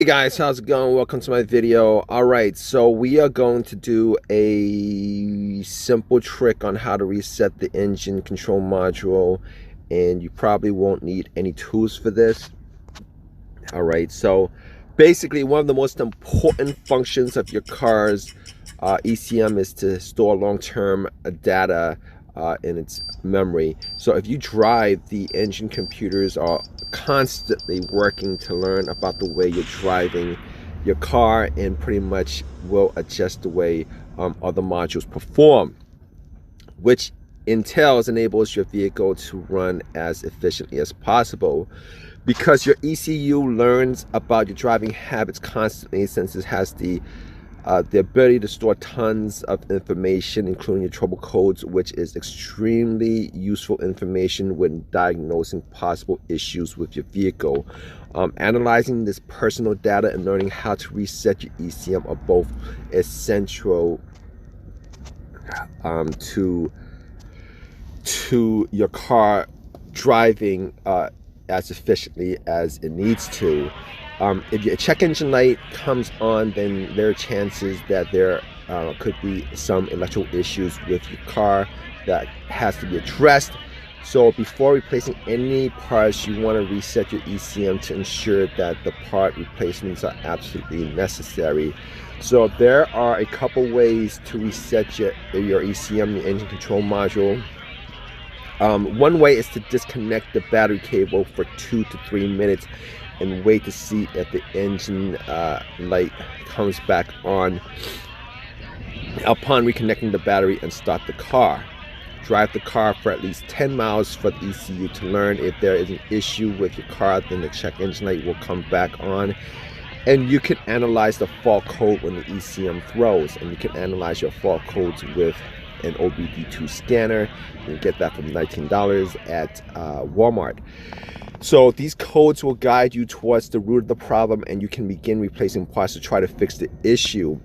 Hey guys, how's it going? Welcome to my video. Alright, so we are going to do a simple trick on how to reset the engine control module, and you probably won't need any tools for this. Alright, so basically one of the most important functions of your car's ECM is to store long-term data in its memory. So if you drive, the engine computers are constantly working to learn about the way you're driving your car and pretty much will adjust the way other modules perform, which enables your vehicle to run as efficiently as possible. Because your ECU learns about your driving habits constantly, since it has the ability to store tons of information, including your trouble codes, which is extremely useful information when diagnosing possible issues with your vehicle. Analyzing this personal data and learning how to reset your ECM are both essential to your car driving as efficiently as it needs to. If your check engine light comes on, then there are chances that there could be some electrical issues with your car that has to be addressed. So before replacing any parts, you want to reset your ECM to ensure that the part replacements are absolutely necessary. So there are a couple ways to reset your ECM, the engine control module. One way is to disconnect the battery cable for 2 to 3 minutes and wait to see if the engine light comes back on. Upon reconnecting the battery and start the car. Drive the car for at least 10 miles for the ECU to learn. If there is an issue with your car, then the check engine light will come back on. And you can analyze the fault code when the ECM throws. And you can analyze your fault codes with an OBD2 scanner. You get that from $19 at Walmart. So these codes will guide you towards the root of the problem, and you can begin replacing parts to try to fix the issue.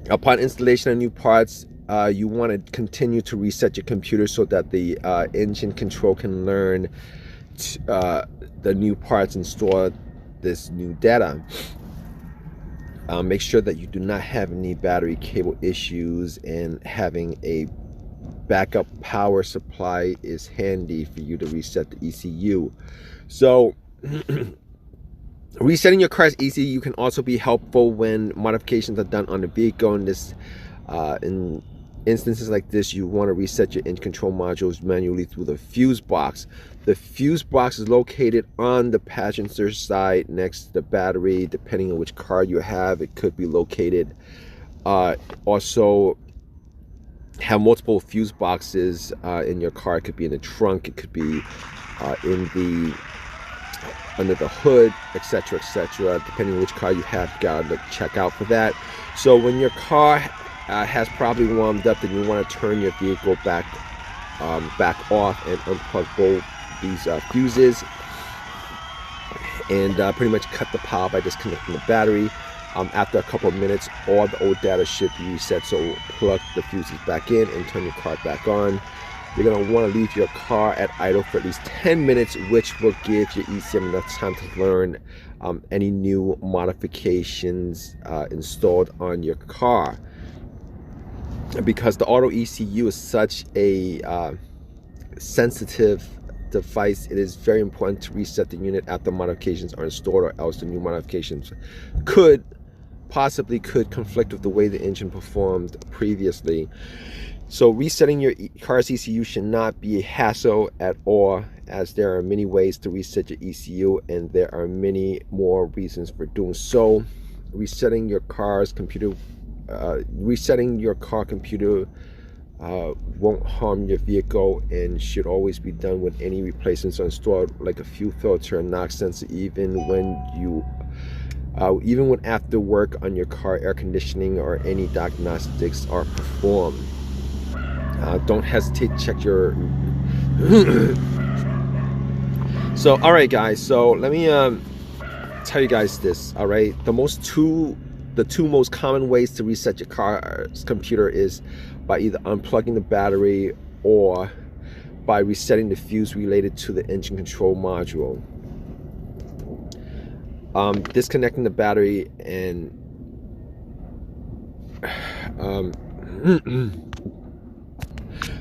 Upon installation of new parts, you want to continue to reset your computer so that the engine control can learn the new parts and store this new data. Make sure that you do not have any battery cable issues, and having a backup power supply is handy for you to reset the ECU. So resetting your car's ECU can also be helpful when modifications are done on the vehicle. In instances like this, you want to reset your engine control modules manually through the fuse box. The fuse box is located on the passenger side next to the battery. Depending on which car you have, it could be located. Also have multiple fuse boxes in your car. It could be in the trunk, it could be under the hood, etc., etc. Depending on which car you have, you gotta check out for that. So when your car has probably warmed up, then you want to turn your vehicle back off and unplug both these fuses, and pretty much cut the power by disconnecting the battery. After a couple of minutes, all the old data should be reset, so plug the fuses back in and turn your car back on. You're going to want to leave your car at idle for at least 10 minutes, which will give your ECM enough time to learn any new modifications installed on your car. Because the auto ECU is such a sensitive device, it is very important to reset the unit after modifications are installed, or else the new modifications could conflict with the way the engine performed previously. So resetting your car's ECU should not be a hassle at all, as there are many ways to reset your ECU, and there are many more reasons for doing so. Resetting your car computer won't harm your vehicle, and should always be done when any replacements are installed, like a fuel filter and knock sensor, even when after work on your car air conditioning or any diagnostics are performed. Don't hesitate to check your so alright guys, so let me tell you guys this. Alright, the two most common ways to reset your car's computer is by either unplugging the battery or by resetting the fuse related to the engine control module. disconnecting the battery and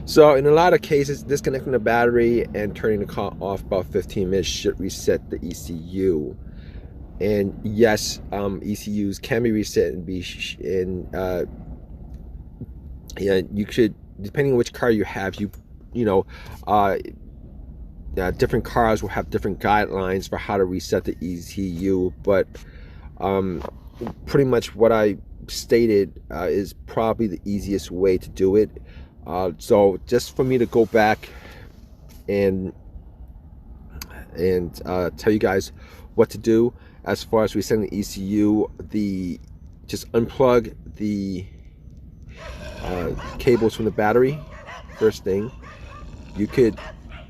so in a lot of cases, disconnecting the battery and turning the car off about 15 minutes should reset the ECU. And yes, ECUs can be reset and yeah, you could, depending on which car you have, different cars will have different guidelines for how to reset the ECU, but pretty much what I stated is probably the easiest way to do it. So just for me to go back and tell you guys what to do as far as resetting the ECU, just unplug the cables from the battery. First thing, you could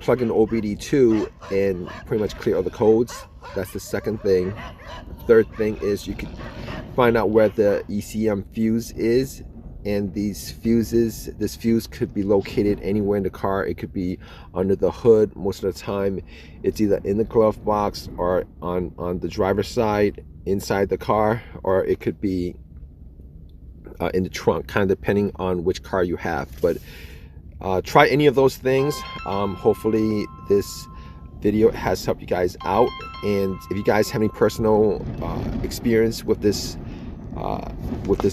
plug in OBD2 and pretty much clear all the codes. That's the second thing. The third thing is you could find out where the ECM fuse is, and this fuse could be located anywhere in the car. It could be under the hood. Most of the time it's either in the glove box or on the driver's side inside the car, or it could be in the trunk, kind of depending on which car you have. But try any of those things. Hopefully this video has helped you guys out, and if you guys have any personal experience with this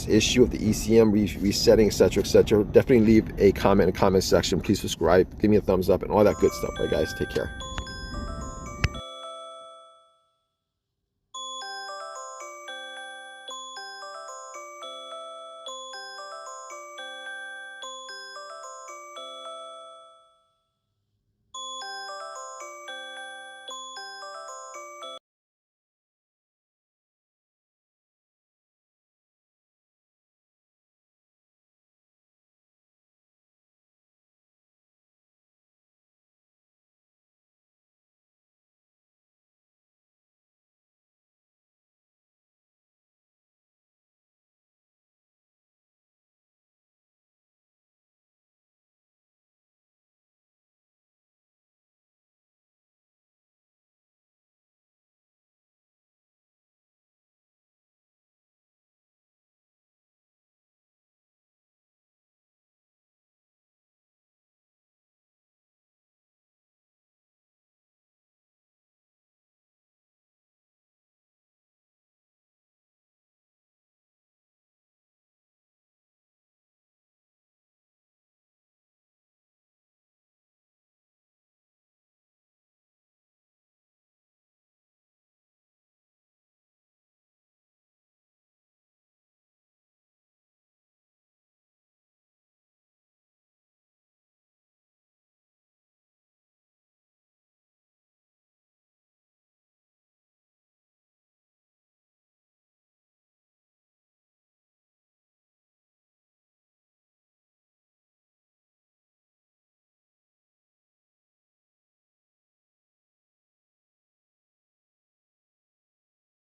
issue of the ECM resetting, etc., definitely leave a comment in the comment section. Please subscribe, give me a thumbs up, and all that good stuff. All right guys, take care.